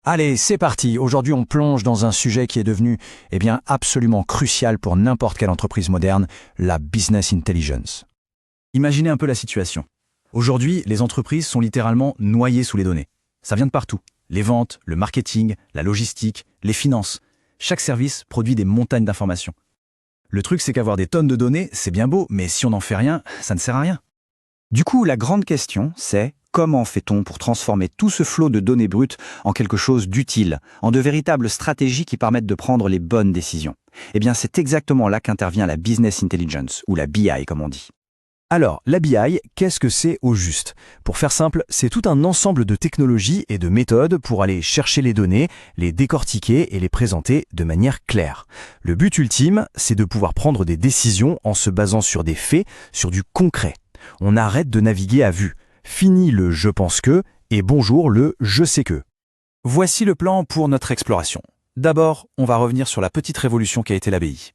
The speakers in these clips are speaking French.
Allez, c'est parti. Aujourd'hui, on plonge dans un sujet qui est devenu absolument crucial pour n'importe quelle entreprise moderne, la business intelligence. Imaginez un peu la situation. Aujourd'hui, les entreprises sont littéralement noyées sous les données. Ça vient de partout. Les ventes, le marketing, la logistique, les finances. Chaque service produit des montagnes d'informations. Le truc, c'est qu'avoir des tonnes de données, c'est bien beau, mais si on n'en fait rien, ça ne sert à rien. Du coup, la grande question, c'est comment fait-on pour transformer tout ce flot de données brutes en quelque chose d'utile, en de véritables stratégies qui permettent de prendre les bonnes décisions? Eh bien, c'est exactement là qu'intervient la business intelligence, ou la BI comme on dit. Alors, la BI, qu'est-ce que c'est au juste? Pour faire simple, c'est tout un ensemble de technologies et de méthodes pour aller chercher les données, les décortiquer et les présenter de manière claire. Le but ultime, c'est de pouvoir prendre des décisions en se basant sur des faits, sur du concret. On arrête de naviguer à vue. Fini le « je pense que » et bonjour le « je sais que ». Voici le plan pour notre exploration. D'abord, on va revenir sur la petite révolution qu'a été la BI.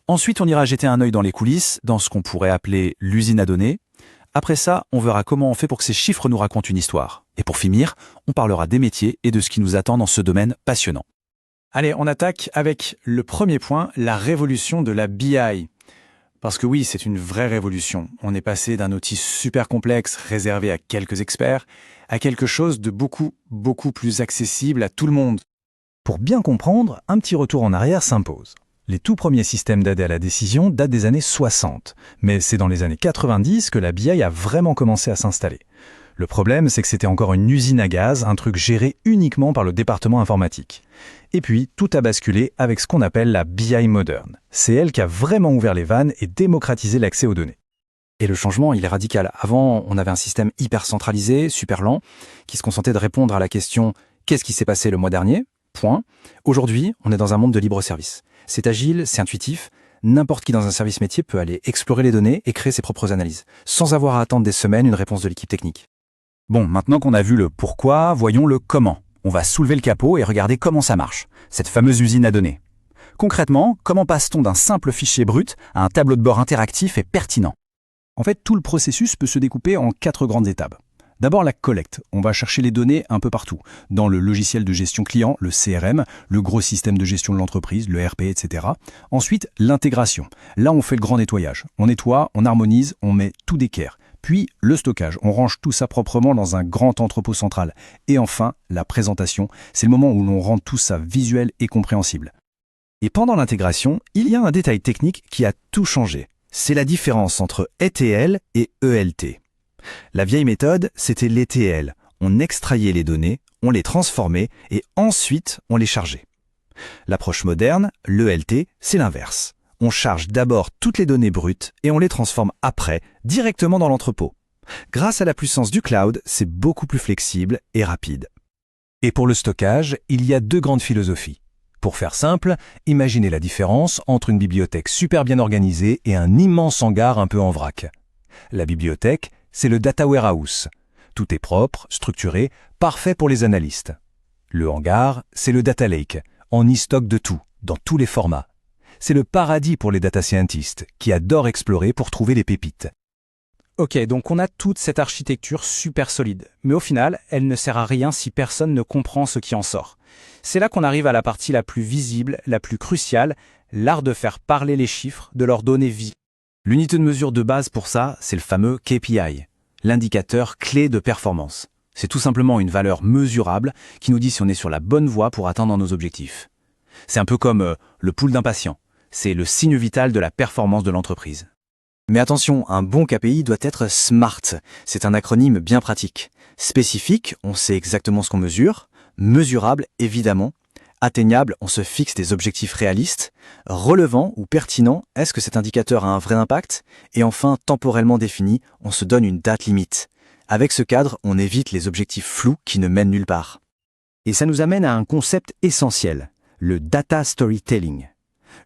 Ensuite, on ira jeter un œil dans les coulisses, dans ce qu'on pourrait appeler l'usine à données. Après ça, on verra comment on fait pour que ces chiffres nous racontent une histoire. Et pour finir, on parlera des métiers et de ce qui nous attend dans ce domaine passionnant. Allez, on attaque avec le premier point, la révolution de la BI. Parce que oui, c'est une vraie révolution. On est passé d'un outil super complexe, réservé à quelques experts, à quelque chose de beaucoup plus accessible à tout le monde. Pour bien comprendre, un petit retour en arrière s'impose. Les tout premiers systèmes d'aide à la décision datent des années 60, mais c'est dans les années 90 que la BI a vraiment commencé à s'installer. Le problème, c'est que c'était encore une usine à gaz, un truc géré uniquement par le département informatique. Et puis, tout a basculé avec ce qu'on appelle la BI moderne. C'est elle qui a vraiment ouvert les vannes et démocratisé l'accès aux données. Et le changement, il est radical. Avant, on avait un système hyper centralisé, super lent, qui se contentait de répondre à la question « Qu'est-ce qui s'est passé le mois dernier ?» Point. Aujourd'hui, on est dans un monde de libre service. C'est agile, c'est intuitif. N'importe qui dans un service métier peut aller explorer les données et créer ses propres analyses, sans avoir à attendre des semaines une réponse de l'équipe technique. Bon, maintenant qu'on a vu le pourquoi, voyons le comment. On va soulever le capot et regarder comment ça marche, cette fameuse usine à données. Concrètement, comment passe-t-on d'un simple fichier brut à un tableau de bord interactif et pertinent? En fait, tout le processus peut se découper en 4 grandes étapes. D'abord, la collecte. On va chercher les données un peu partout. Dans le logiciel de gestion client, le CRM, le gros système de gestion de l'entreprise, le RP, etc. Ensuite, l'intégration. Là, on fait le grand nettoyage. On nettoie, on harmonise, on met tout d'équerre. Puis, le stockage. On range tout ça proprement dans un grand entrepôt central. Et enfin, la présentation. C'est le moment où l'on rend tout ça visuel et compréhensible. Et pendant l'intégration, il y a un détail technique qui a tout changé. C'est la différence entre ETL et ELT. La vieille méthode, c'était l'ETL. On extrayait les données, on les transformait et ensuite on les chargeait. L'approche moderne, l'ELT, c'est l'inverse. On charge d'abord toutes les données brutes et on les transforme après, directement dans l'entrepôt. Grâce à la puissance du cloud, c'est beaucoup plus flexible et rapide. Et pour le stockage, il y a 2 grandes philosophies. Pour faire simple, imaginez la différence entre une bibliothèque super bien organisée et un immense hangar un peu en vrac. La bibliothèque, c'est le data warehouse. Tout est propre, structuré, parfait pour les analystes. Le hangar, c'est le data lake. On y stocke de tout, dans tous les formats. C'est le paradis pour les data scientists, qui adorent explorer pour trouver les pépites. Ok, donc on a toute cette architecture super solide. Mais au final, elle ne sert à rien si personne ne comprend ce qui en sort. C'est là qu'on arrive à la partie la plus visible, la plus cruciale, l'art de faire parler les chiffres, de leur donner vie. L'unité de mesure de base pour ça, c'est le fameux KPI, l'indicateur clé de performance. C'est tout simplement une valeur mesurable qui nous dit si on est sur la bonne voie pour atteindre nos objectifs. C'est un peu comme le pouls d'un patient. C'est le signe vital de la performance de l'entreprise. Mais attention, un bon KPI doit être SMART. C'est un acronyme bien pratique. Spécifique, on sait exactement ce qu'on mesure. Mesurable, évidemment. Atteignable, on se fixe des objectifs réalistes. Relevant ou pertinent, est-ce que cet indicateur a un vrai impact? Et enfin, temporellement défini, on se donne une date limite. Avec ce cadre, on évite les objectifs flous qui ne mènent nulle part. Et ça nous amène à un concept essentiel, le data storytelling.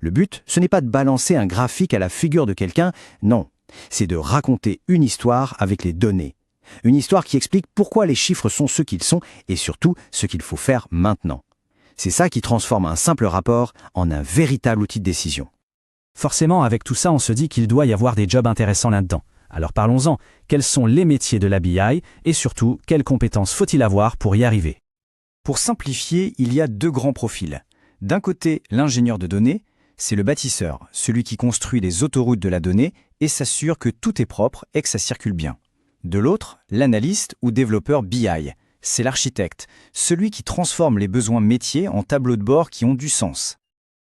Le but, ce n'est pas de balancer un graphique à la figure de quelqu'un, non. C'est de raconter une histoire avec les données. Une histoire qui explique pourquoi les chiffres sont ce qu'ils sont et surtout ce qu'il faut faire maintenant. C'est ça qui transforme un simple rapport en un véritable outil de décision. Forcément, avec tout ça, on se dit qu'il doit y avoir des jobs intéressants là-dedans. Alors parlons-en. Quels sont les métiers de la BI et surtout, quelles compétences faut-il avoir pour y arriver? Pour simplifier, il y a deux grands profils. D'un côté, l'ingénieur de données, c'est le bâtisseur, celui qui construit les autoroutes de la donnée et s'assure que tout est propre et que ça circule bien. De l'autre, l'analyste ou développeur BI, c'est l'architecte, celui qui transforme les besoins métiers en tableaux de bord qui ont du sens.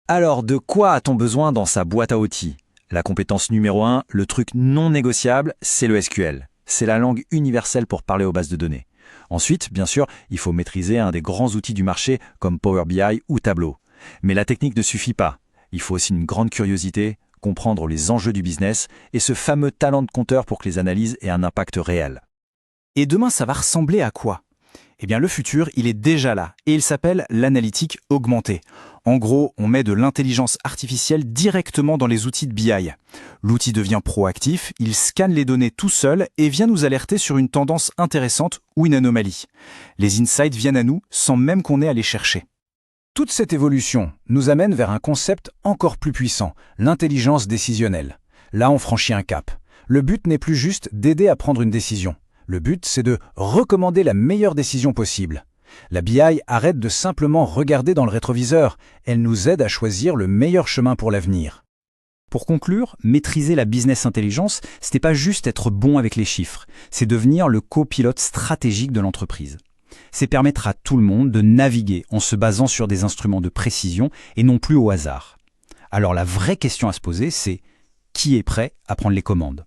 Alors, de quoi a-t-on besoin dans sa boîte à outils? La compétence numéro 1, le truc non négociable, c'est le SQL. C'est la langue universelle pour parler aux bases de données. Ensuite, bien sûr, il faut maîtriser un des grands outils du marché comme Power BI ou Tableau. Mais la technique ne suffit pas. Il faut aussi une grande curiosité, comprendre les enjeux du business et ce fameux talent de compteur pour que les analyses aient un impact réel. Et demain, ça va ressembler à quoi? Eh bien, le futur, il est déjà là, et il s'appelle l'analytique augmentée. En gros, on met de l'intelligence artificielle directement dans les outils de BI. L'outil devient proactif, il scanne les données tout seul et vient nous alerter sur une tendance intéressante ou une anomalie. Les insights viennent à nous sans même qu'on ait à les chercher. Toute cette évolution nous amène vers un concept encore plus puissant, l'intelligence décisionnelle. Là, on franchit un cap. Le but n'est plus juste d'aider à prendre une décision. Le but, c'est de recommander la meilleure décision possible. La BI arrête de simplement regarder dans le rétroviseur, elle nous aide à choisir le meilleur chemin pour l'avenir. Pour conclure, maîtriser la business intelligence, ce n'est pas juste être bon avec les chiffres, c'est devenir le copilote stratégique de l'entreprise. C'est permettre à tout le monde de naviguer en se basant sur des instruments de précision et non plus au hasard. Alors la vraie question à se poser, c'est qui est prêt à prendre les commandes ?